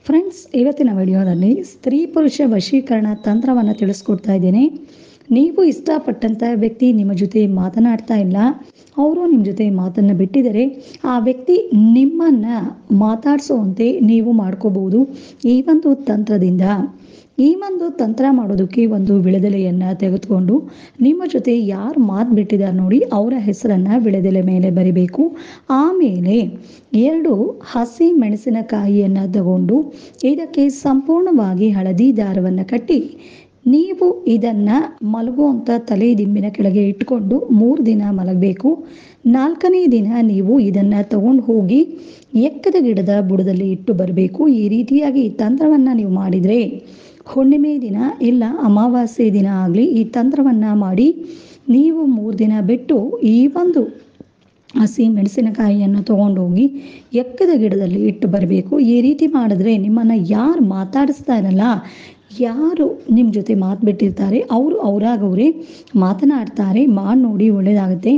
Friends, ಇವತ್ತಿನ ವಿಡಿಯೋದಲ್ಲಿ ಸ್ತ್ರೀ ಪುರುಷ ವಶೀಕರಣ ತಂತ್ರವನ್ನು ತಿಳಿಸ್ಕೊಡ್ತಾ ಇದ್ದೇನೆ. ನೀವು ಇಷ್ಟಪಟ್ಟಂಥ ವ್ಯಕ್ತಿ ನಿಮ್ಮ ಜೊತೆ ಮಾತನಾಡ್ತಾ ಇಲ್ಲ, ಅವರು ನಿಮ್ಮ ಜೊತೆ ಮಾತನ್ನು ಬಿಟ್ಟಿದ್ದಾರೆ, ಆ ವ್ಯಕ್ತಿ ನಿಮ್ಮನ್ನು ಮಾತಾಡಿಸುವಂತೆ ನೀವು ಮಾಡ್ಕೋಬಹುದು ಈ ಒಂದು ತಂತ್ರದಿಂದ. ಈ ಒಂದು ತಂತ್ರ ಮಾಡೋದಕ್ಕೆ ಒಂದು ವಿಳೆದೆಲೆಯನ್ನು ತೆಗೆದುಕೊಂಡು ನಿಮ್ಮ ಜೊತೆ ಯಾರು ಮಾತು ಬಿಟ್ಟಿದ್ದಾರೆ ನೋಡಿ ಅವರ ಹೆಸರನ್ನು ವಿಳೆದೆಲೆ ಮೇಲೆ ಬರಿಬೇಕು. ಆಮೇಲೆ 2 ಹಸಿ ಮೆಣಸಿನಕಾಯಿಯನ್ನು ತಗೊಂಡು ಇದಕ್ಕೆ ಸಂಪೂರ್ಣವಾಗಿ ಹಳದಿ ದಾರವನ್ನು ಕಟ್ಟಿ ನೀವು ಇದನ್ನು ಮಲಗುವಂಥ ತಲೆ ದಿಂಬಿನ ಕೆಳಗೆ ಇಟ್ಕೊಂಡು 3 ದಿನ ಮಲಗಬೇಕು. 4ನೇ ದಿನ ನೀವು ಇದನ್ನು ತಗೊಂಡು ಹೋಗಿ ಎಕ್ಕದ ಗಿಡದ ಬುಡದಲ್ಲಿ ಇಟ್ಟು ಬರಬೇಕು. ಈ ರೀತಿಯಾಗಿ ಈ ತಂತ್ರವನ್ನು ನೀವು ಮಾಡಿದರೆ ಹುಣ್ಣಿಮೆ ದಿನ ಇಲ್ಲ ಅಮಾವಾಸ್ಯೆ ದಿನ ಆಗಲಿ ಈ ತಂತ್ರವನ್ನು ಮಾಡಿ ನೀವು 3 ದಿನ ಬಿಟ್ಟು ಈ ಒಂದು ಹಸಿ ಮೆಣಸಿನಕಾಯಿಯನ್ನು ತೊಗೊಂಡೋಗಿ ಎಕ್ಕದ ಗಿಡದಲ್ಲಿ ಇಟ್ಟು ಬರಬೇಕು. ಈ ರೀತಿ ಮಾಡಿದ್ರೆ ನಿಮ್ಮನ್ನು ಯಾರು ಮಾತಾಡಿಸ್ತಾ ಇರಲ್ಲ, ಯಾರು ನಿಮ್ಮ ಜೊತೆ ಮಾತು ಬಿಟ್ಟಿರ್ತಾರೆ ಅವರು ಅವರಾಗವರೇ ಮಾತನಾಡ್ತಾರೆ. ಮಾಡಿ ನೋಡಿ, ಒಳ್ಳೆಯದಾಗುತ್ತೆ.